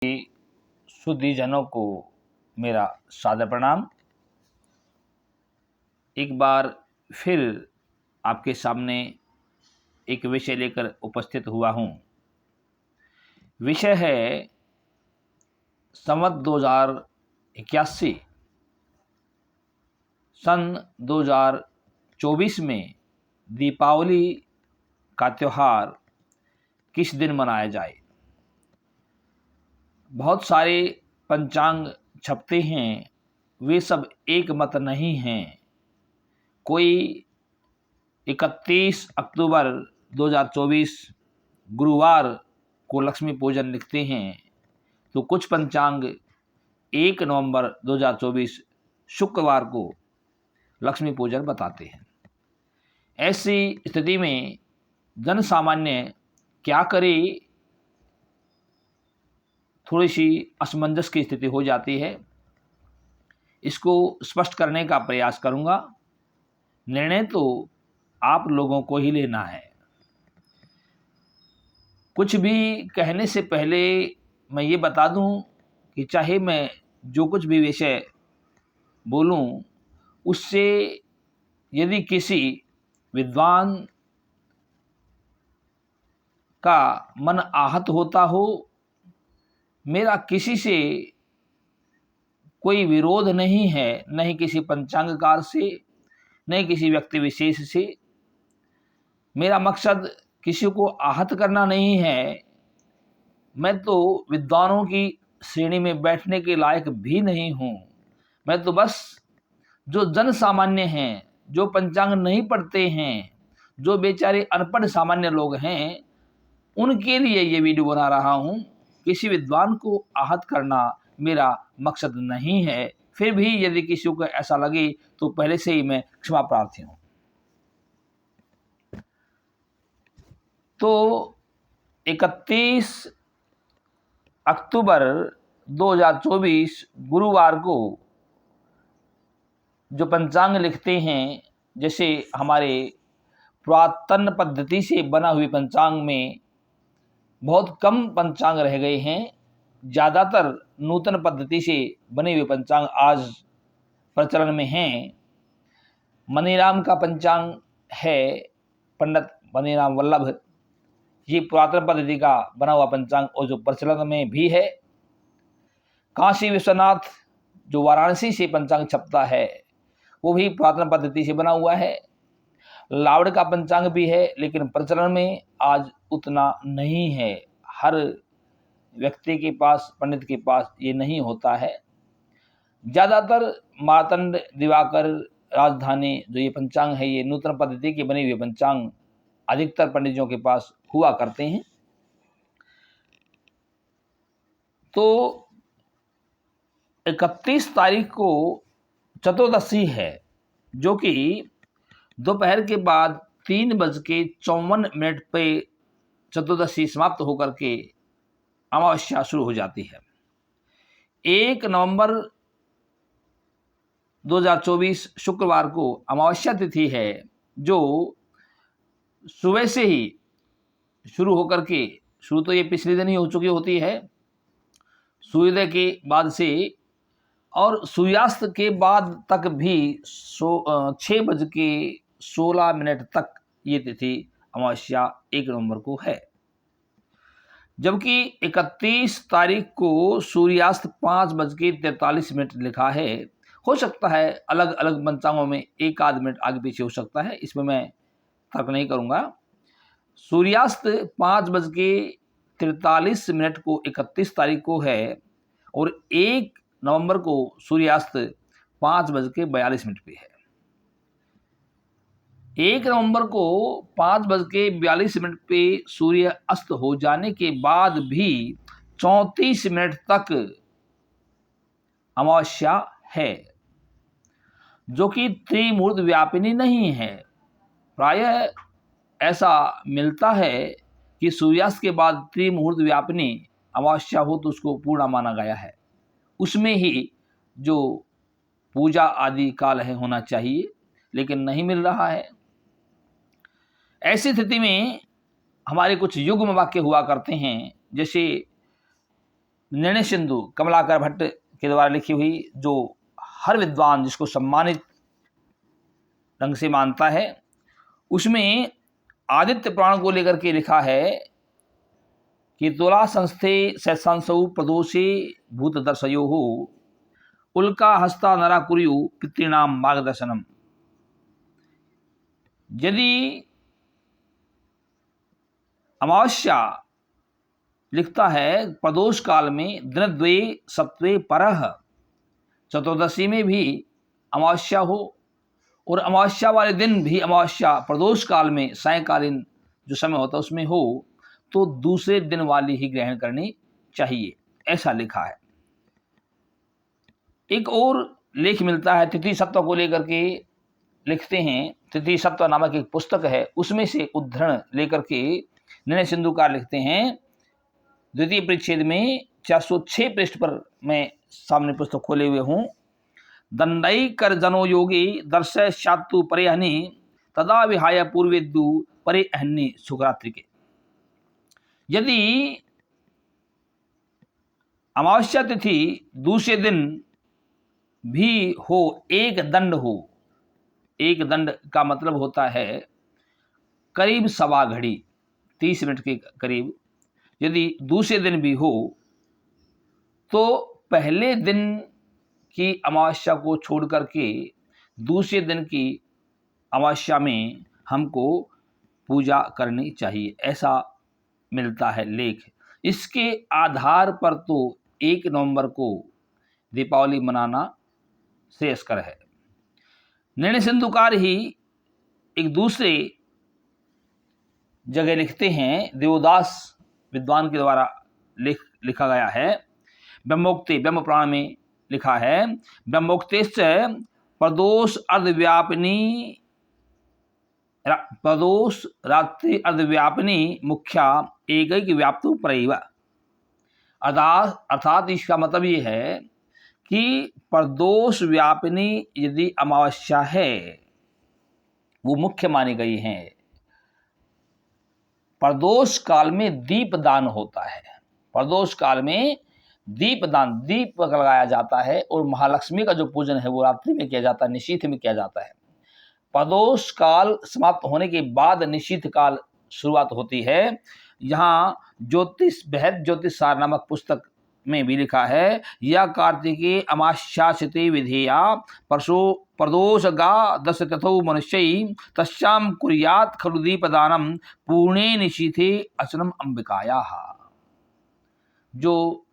शुद्धिजनों को मेरा सादर प्रणाम। एक बार फिर आपके सामने एक विषय लेकर उपस्थित हुआ हूँ। विषय है संवत 2081 सन 2024 में दीपावली का त्यौहार किस दिन मनाया जाए। बहुत सारे पंचांग छपते हैं, वे सब एक मत नहीं हैं। कोई 31 अक्टूबर 2024 गुरुवार को लक्ष्मी पूजन लिखते हैं, तो कुछ पंचांग 1 नवंबर 2024 शुक्रवार को लक्ष्मी पूजन बताते हैं। ऐसी स्थिति में जन सामान्य क्या करे, थोड़ी सी असमंजस की स्थिति हो जाती है। इसको स्पष्ट करने का प्रयास करूंगा। निर्णय तो आप लोगों को ही लेना है। कुछ भी कहने से पहले मैं ये बता दूं कि चाहे मैं जो कुछ भी विषय बोलूं, उससे यदि किसी विद्वान का मन आहत होता हो, मेरा किसी से कोई विरोध नहीं है, न ही किसी पंचांगकार से, न ही किसी व्यक्ति विशेष से। मेरा मकसद किसी को आहत करना नहीं है। मैं तो विद्वानों की श्रेणी में बैठने के लायक भी नहीं हूँ। मैं तो बस जो जन सामान्य हैं, जो पंचांग नहीं पढ़ते हैं, जो बेचारे अनपढ़ सामान्य लोग हैं, उनके लिए ये वीडियो बना रहा हूँ। किसी विद्वान को आहत करना मेरा मकसद नहीं है। फिर भी यदि किसी को ऐसा लगे तो पहले से ही मैं क्षमा प्रार्थी हूँ। तो 31 अक्टूबर 2024 गुरुवार को जो पंचांग लिखते हैं, जैसे हमारे पुरातन पद्धति से बना हुए पंचांग में बहुत कम पंचांग रह गए हैं। ज़्यादातर नूतन पद्धति से बने हुए पंचांग आज प्रचलन में हैं। मनीराम का पंचांग है, पंडित मनीराम वल्लभ, ये पुरातन पद्धति का बना हुआ पंचांग और जो प्रचलन में भी है। काशी विश्वनाथ जो वाराणसी से पंचांग छपता है, वो भी पुरातन पद्धति से बना हुआ है। लावड़ का पंचांग भी है, लेकिन प्रचलन में आज उतना नहीं है। हर व्यक्ति के पास, पंडित के पास ये नहीं होता है। ज़्यादातर मार्तंड, दिवाकर, राजधानी जो ये पंचांग है, ये नूतन पद्धति के बने हुए पंचांग अधिकतर पंडितों के पास हुआ करते हैं। तो 31 तारीख को चतुर्दशी है, जो कि दोपहर के बाद 3:54 पे चतुर्दशी समाप्त होकर के अमावस्या शुरू हो जाती है। 1 नवंबर 2024 शुक्रवार को अमावस्या तिथि है, जो सुबह से ही शुरू होकर के, शुरू तो ये पिछले दिन ही हो चुकी होती है, सूर्योदय के बाद से और सूर्यास्त के बाद तक भी 6:16 तक ये तिथि अमावस्या 1 नवंबर को है। जबकि 31 तारीख को सूर्यास्त 5:43 लिखा है। हो सकता है अलग अलग पंचांगों में एक आध मिनट आगे पीछे हो सकता है, इसमें मैं तर्क नहीं करूंगा। सूर्यास्त 5:43 को 31 तारीख को है और 1 नवंबर को सूर्यास्त 5:42 पे है। 1 नवंबर को 5:42 पे सूर्य अस्त हो जाने के बाद भी 34 मिनट तक अमावस्या है, जो कि त्रिमूर्त व्यापिनी नहीं है। प्रायः ऐसा मिलता है कि सूर्यास्त के बाद त्रिमुहूर्त व्यापिनी अमावस्या हो तो उसको पूर्णा माना गया है। उसमें ही जो पूजा आदि काल है होना चाहिए, लेकिन नहीं मिल रहा है। ऐसी स्थिति में हमारे कुछ युग्म वाक्य हुआ करते हैं, जैसे निर्णय सिंधु कमलाकर भट्ट के द्वारा लिखी हुई, जो हर विद्वान जिसको सम्मानित ढंग से मानता है, उसमें आदित्य पुराण को लेकर के लिखा है कि तुला संस्थे सैसांसौ प्रदोषे भूत दर्शयो हो उल्का हस्ता नरा कुरु पितृणाम मार्गदर्शनम। यदि अमावस्या लिखता है प्रदोष काल में दिनद्वये सत्वे परह, चतुर्दशी में भी अमावस्या हो और अमावस्या वाले दिन भी अमावस्या प्रदोष काल में सायंकालीन जो समय होता है उसमें हो, तो दूसरे दिन वाली ही ग्रहण करनी चाहिए, ऐसा लिखा है। एक और लेख मिलता है तिथि सत्व को लेकर के, लिखते हैं तिथि सत्व नामक एक पुस्तक है, उसमें से उद्धरण लेकर के निर्णय सिंधुकार लिखते हैं, द्वितीय परिच्छेद में 406 पृष्ठ पर मैं सामने पुस्तक खोले हुए हूँ। दंडई कर जनो योगी दर्शय शातु परेहनि तदा विहाय पूर्वेदु परेहनि शुभरात्रि के। यदि अमावस्या तिथि दूसरे दिन भी हो, एक दंड हो, एक दंड का मतलब होता है करीब सवा घड़ी 30 मिनट के करीब, यदि दूसरे दिन भी हो तो पहले दिन की अमावस्या को छोड़ करके दूसरे दिन की अमावस्या में हमको पूजा करनी चाहिए, ऐसा मिलता है लेख। इसके आधार पर तो 1 नवंबर को दीपावली मनाना श्रेयस्कर है। निर्णय सिंधुकार ही एक दूसरे जगह लिखते हैं, देवदास विद्वान के द्वारा लिखा गया है, ब्रह्मोक्ति ब्रह्म पुराण में लिखा है, ब्रह्मोक्तेश्च प्रदोष अर्धव्यापिनी प्रदोष रात्रि अर्धव्यापिनी मुख्या एकैक व्याप्तु परैव। अर्थात इसका मतलब ये है कि प्रदोष व्यापिनी यदि अमावस्या है वो मुख्य मानी गई है। प्रदोष काल में दीपदान होता है, प्रदोष काल में दीपदान, दीप लगाया जाता है और महालक्ष्मी का जो पूजन है वो रात्रि में किया जाता है, निशीथ में किया जाता है। प्रदोष काल समाप्त होने के बाद निशीथ काल शुरुआत होती है। यहाँ ज्योतिष बृहद ज्योतिष सार नामक पुस्तक में भी लिखा है, या कार्तिके अमाश्यासिते विधेया परशो प्रदोष गा दश तथो मनुष्य तस्याम कुर्यात खलु दीपदानम पूर्णे निशीथे अचनम अंबिकाया। जो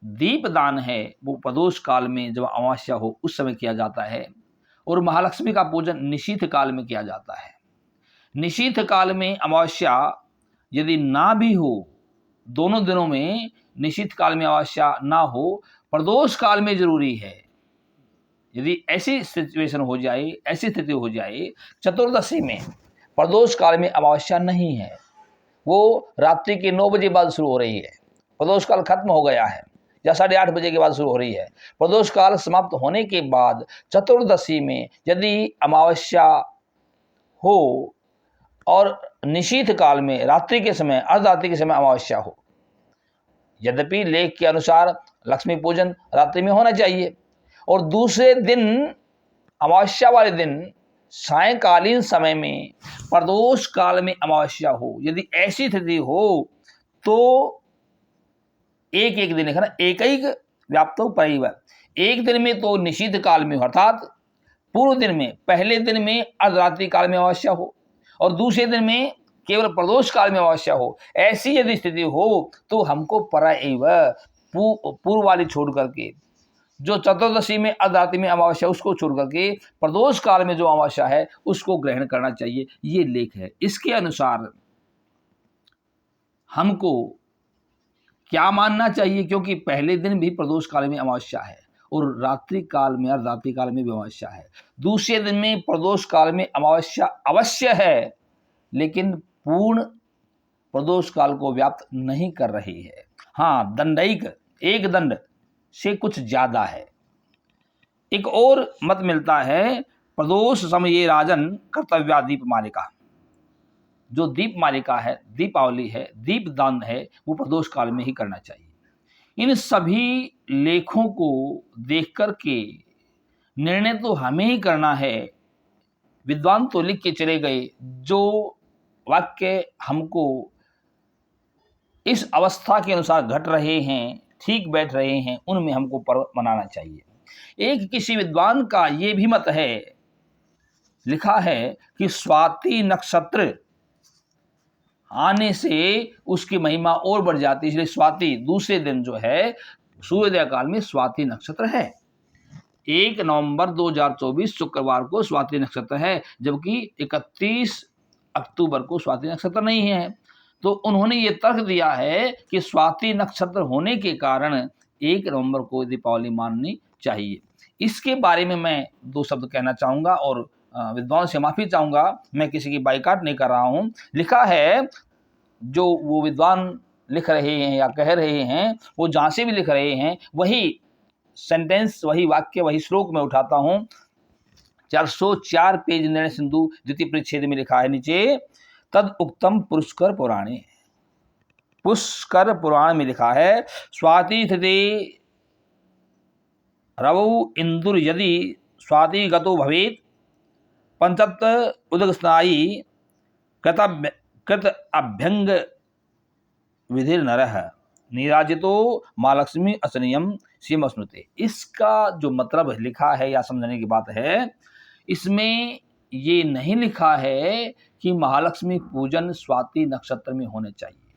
दीपदान है वो प्रदोष काल में जब अमावस्या हो उस समय किया जाता है और महालक्ष्मी का पूजन निशीथ काल में किया जाता है। निशीथ काल में अमावस्या यदि ना भी हो, दोनों दिनों में निशीथ काल में अमावस्या ना हो, प्रदोष काल में जरूरी है। यदि ऐसी सिचुएशन हो जाए, ऐसी स्थिति हो जाए चतुर्दशी में प्रदोष काल में अमावस्या नहीं है, वो रात्रि के 9 बजे बाद शुरू हो रही है, प्रदोष काल खत्म हो गया है, या 8:30 बजे के बाद शुरू हो रही है, प्रदोष काल समाप्त होने के बाद चतुर्दशी में यदि अमावस्या हो और निशीथ काल में रात्रि के समय अर्धरात्रि के समय अमावस्या हो, यद्यपि लेख के अनुसार लक्ष्मी पूजन रात्रि में होना चाहिए और दूसरे दिन अमावस्या वाले दिन सायंकालीन समय में प्रदोष काल में अमावस्या हो, यदि ऐसी स्थिति हो तो एक एक दिन लिखा ना, एक व्याप्तो परैव, एक दिन में तो निषिद्ध काल में अर्थात पूर्व दिन में, पहले दिन में अर्धरात्रि काल में अमावस्या हो और दूसरे दिन में केवल प्रदोष काल में अमावस्या हो। ऐसी यदि स्थिति हो तो हमको परैव पूर्व वाली छोड़ करके, जो चतुर्दशी में अर्धरात्रि में अमावस्या उसको छोड़ करके प्रदोष काल में जो अमावस्या है उसको ग्रहण करना चाहिए, ये लेख है। इसके अनुसार हमको क्या मानना चाहिए, क्योंकि पहले दिन भी प्रदोष काल में अमावस्या है और रात्रि काल में अर्धरात्रि काल में भी अमावस्या है। दूसरे दिन में प्रदोष काल में अमावस्या अवश्य है लेकिन पूर्ण प्रदोष काल को व्याप्त नहीं कर रही है। हाँ, दंडईक एक दंड से कुछ ज्यादा है। एक और मत मिलता है, प्रदोष समये राजन कर्तव्या दीपमालिका, जो दीपमालिका है, दीपावली है, दीपदान है, वो प्रदोष काल में ही करना चाहिए। इन सभी लेखों को देख कर के निर्णय तो हमें ही करना है। विद्वान तो लिख के चले गए, जो वाक्य हमको इस अवस्था के अनुसार घट रहे हैं, ठीक बैठ रहे हैं, उनमें हमको पर्व मनाना चाहिए। एक किसी विद्वान का ये भी मत है, लिखा है कि स्वाति नक्षत्र आने से उसकी महिमा और बढ़ जाती है, इसलिए स्वाति दूसरे दिन जो है सूर्योदय काल में स्वाति नक्षत्र है। 1 नवंबर 2024 शुक्रवार को स्वाति नक्षत्र है, जबकि 31 अक्टूबर को स्वाति नक्षत्र नहीं है। तो उन्होंने ये तर्क दिया है कि स्वाति नक्षत्र होने के कारण 1 नवंबर को दीपावली माननी चाहिए। इसके बारे में मैं 2 शब्द कहना चाहूँगा और विद्वान से माफ़ी चाहूँगा, मैं किसी की बाइकाट नहीं कर रहा हूँ। लिखा है, जो वो विद्वान लिख रहे हैं या कह रहे हैं, वो जहाँ से भी लिख रहे हैं वही सेंटेंस, वही वाक्य, वही श्लोक मैं उठाता हूँ। 404 पेज निर्णय सिंधु द्वितीय परिच्छेद में लिखा है नीचे, तद उक्तम पुष्कर पुराणे, पुष्कर पुराण में लिखा है, स्वाति तिथि रवौ इंदुर यदि स्वाति गतो भवेत पंचत्त उदक स्नायी कृत अभ्यंग विधिर नरः निराजितो महालक्ष्मी असनियम सीमस्नुते। इसका जो मतलब लिखा है या समझने की बात है, इसमें ये नहीं लिखा है कि महालक्ष्मी पूजन स्वाति नक्षत्र में होने चाहिए।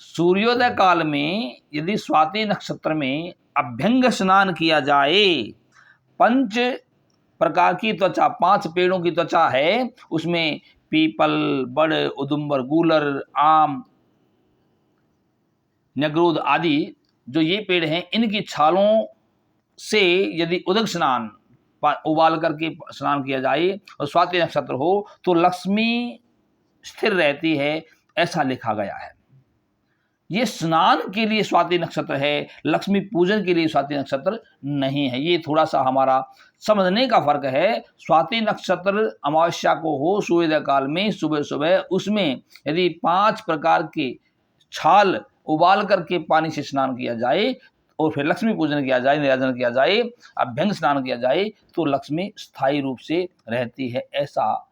सूर्योदय काल में यदि स्वाति नक्षत्र में अभ्यंग स्नान किया जाए, 5 प्रकार की त्वचा, 5 पेड़ों की त्वचा है, उसमें पीपल, बड़, उदुम्बर, गूलर, आम, नगरूद आदि जो ये पेड़ हैं, इनकी छालों से यदि उदक स्नान उबाल करके स्नान किया जाए और स्वाति नक्षत्र हो तो लक्ष्मी स्थिर रहती है, ऐसा लिखा गया है। ये स्नान के लिए स्वाति नक्षत्र है, लक्ष्मी पूजन के लिए स्वाति नक्षत्र नहीं है। ये थोड़ा सा हमारा समझने का फर्क है। स्वाति नक्षत्र अमावस्या को हो सूर्योदय काल में सुबह सुबह, उसमें यदि 5 प्रकार के छाल उबाल करके पानी से स्नान किया जाए और फिर लक्ष्मी पूजन किया जाए, निराजन किया जाए, अभ्यंग स्नान किया जाए, तो लक्ष्मी स्थायी रूप से रहती है, ऐसा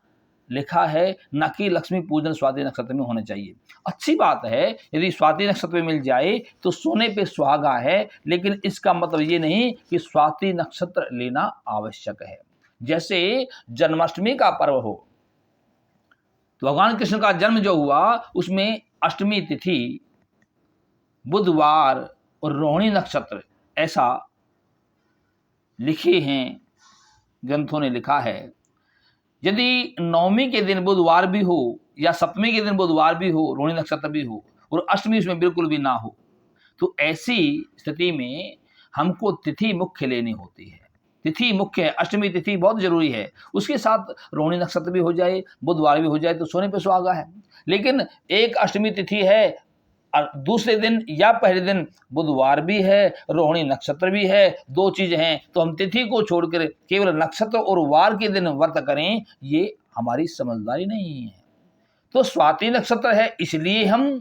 लिखा है। न कि लक्ष्मी पूजन स्वाति नक्षत्र में होने चाहिए। अच्छी बात है यदि स्वाति नक्षत्र में मिल जाए तो सोने पे सुहागा है, लेकिन इसका मतलब ये नहीं कि स्वाति नक्षत्र लेना आवश्यक है। जैसे जन्माष्टमी का पर्व हो, तो भगवान कृष्ण का जन्म जो हुआ उसमें अष्टमी तिथि बुधवार और रोहिणी नक्षत्र, ऐसा लिखे हैं, ग्रंथों ने लिखा है। यदि नवमी के दिन बुधवार भी हो या सप्तमी के दिन बुधवार भी हो, रोहिणी नक्षत्र भी हो और अष्टमी उसमें बिल्कुल भी ना हो, तो ऐसी स्थिति में हमको तिथि मुख्य लेनी होती है। तिथि मुख्य है, अष्टमी तिथि बहुत जरूरी है, उसके साथ रोहिणी नक्षत्र भी हो जाए, बुधवार भी हो जाए, तो सोने पे सुहागा है। लेकिन एक अष्टमी तिथि है और दूसरे दिन या पहले दिन बुधवार भी है, रोहिणी नक्षत्र भी है, 2 चीज हैं, तो हम तिथि को छोड़कर केवल नक्षत्र और वार के दिन व्रत करें, ये हमारी समझदारी नहीं है। तो स्वाति नक्षत्र है इसलिए हम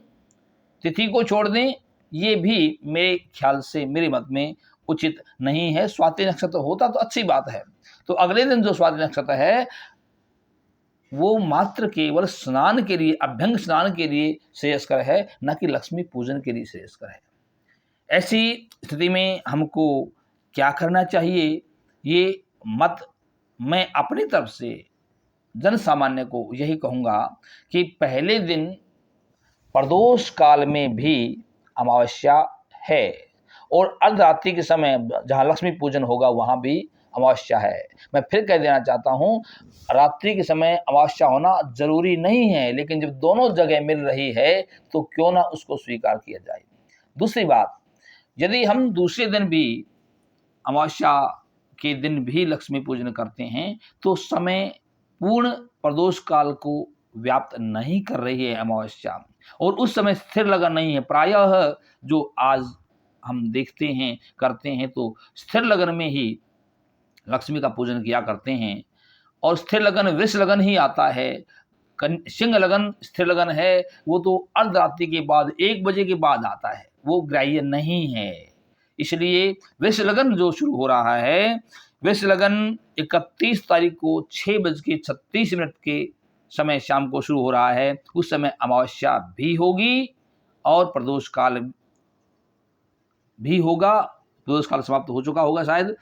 तिथि को छोड़ दें, ये भी मेरे ख्याल से, मेरे मत में उचित नहीं है। स्वाति नक्षत्र होता तो अच्छी बात है। तो अगले दिन जो स्वाति नक्षत्र है वो मात्र केवल स्नान के लिए, अभ्यंग स्नान के लिए श्रेयस्कर है, न कि लक्ष्मी पूजन के लिए श्रेयस्कर है। ऐसी स्थिति में हमको क्या करना चाहिए, ये मत मैं अपनी तरफ से जन सामान्य को यही कहूँगा कि पहले दिन प्रदोष काल में भी अमावस्या है और अर्धरात्रि के समय जहाँ लक्ष्मी पूजन होगा वहाँ भी अमावस्या है। मैं फिर कह देना चाहता हूँ, रात्रि के समय अमावस्या होना जरूरी नहीं है, लेकिन जब दोनों जगह मिल रही है तो क्यों ना उसको स्वीकार किया जाए। दूसरी बात, यदि हम दूसरे दिन भी, अमावस्या के दिन भी लक्ष्मी पूजन करते हैं तो समय पूर्ण प्रदोष काल को व्याप्त नहीं कर रही है अमावस्या, और उस समय स्थिर लगन नहीं है। प्रायः जो आज हम देखते हैं, करते हैं, तो स्थिर लगन में ही लक्ष्मी का पूजन किया करते हैं और स्थिर लगन वृष लगन ही आता है। सिंह लगन स्थिर लगन है वो तो अर्धरात्रि के बाद 1 बजे के बाद आता है, वो ग्राह्य नहीं है। इसलिए वृष लगन जो शुरू हो रहा है, वृष लगन 31 तारीख को 6:36 के समय शाम को शुरू हो रहा है। उस समय अमावस्या भी होगी और प्रदोष काल भी होगा। प्रदोष काल समाप्त हो चुका होगा शायद,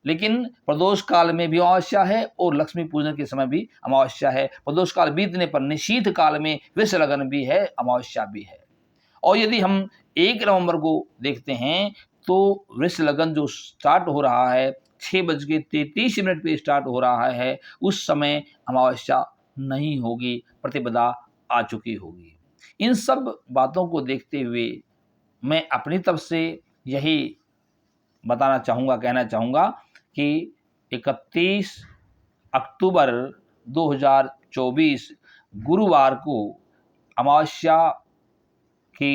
लेकिन प्रदोष काल में भी अमावस्या है और लक्ष्मी पूजन के समय भी अमावस्या है। प्रदोष काल बीतने पर निशीथ काल में वृष लगन भी है, अमावस्या भी है। और यदि हम 1 नवंबर को देखते हैं तो वृष लगन जो स्टार्ट हो रहा है 6:33 पे स्टार्ट हो रहा है, उस समय अमावस्या नहीं होगी, प्रतिपदा आ चुकी होगी। इन सब बातों को देखते हुए मैं अपनी तरफ से यही बताना चाहूँगा, कहना चाहूँगा कि 31 अक्टूबर 2024 गुरुवार को अमावस्या के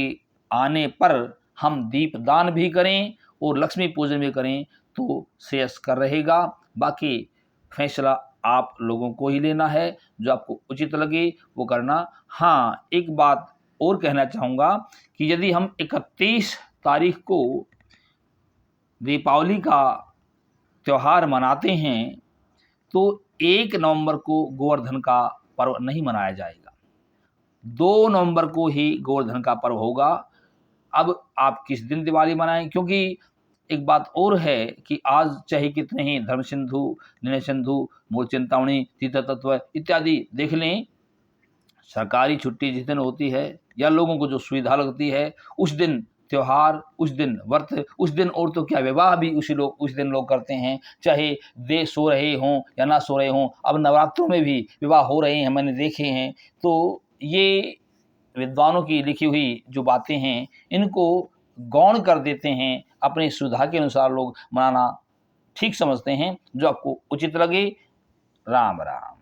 आने पर हम दीपदान भी करें और लक्ष्मी पूजन भी करें तो श्रेयस्कर रहेगा। बाकी फैसला आप लोगों को ही लेना है, जो आपको उचित लगे वो करना। हाँ, एक बात और कहना चाहूँगा कि यदि हम 31 तारीख को दीपावली का त्यौहार मनाते हैं तो 1 नवंबर को गोवर्धन का पर्व नहीं मनाया जाएगा, 2 नवंबर को ही गोवर्धन का पर्व होगा। अब आप किस दिन दिवाली मनाएं, क्योंकि एक बात और है कि आज चाहे कितने ही धर्म सिंधु, निर्णय सिंधु, मूल चिंतामणि, तीर्थ तत्व इत्यादि देख लें, सरकारी छुट्टी जिस दिन होती है या लोगों को जो सुविधा लगती है उस दिन त्योहार, उस दिन व्रत, उस दिन और तो क्या विवाह भी उस दिन लोग करते हैं, चाहे देश सो रहे हों या ना सो रहे हों। अब नवरात्रों में भी विवाह हो रहे हैं, मैंने देखे हैं। तो ये विद्वानों की लिखी हुई जो बातें हैं इनको गौण कर देते हैं, अपनी सुविधा के अनुसार लोग मनाना ठीक समझते हैं। जो आपको उचित लगे। राम राम।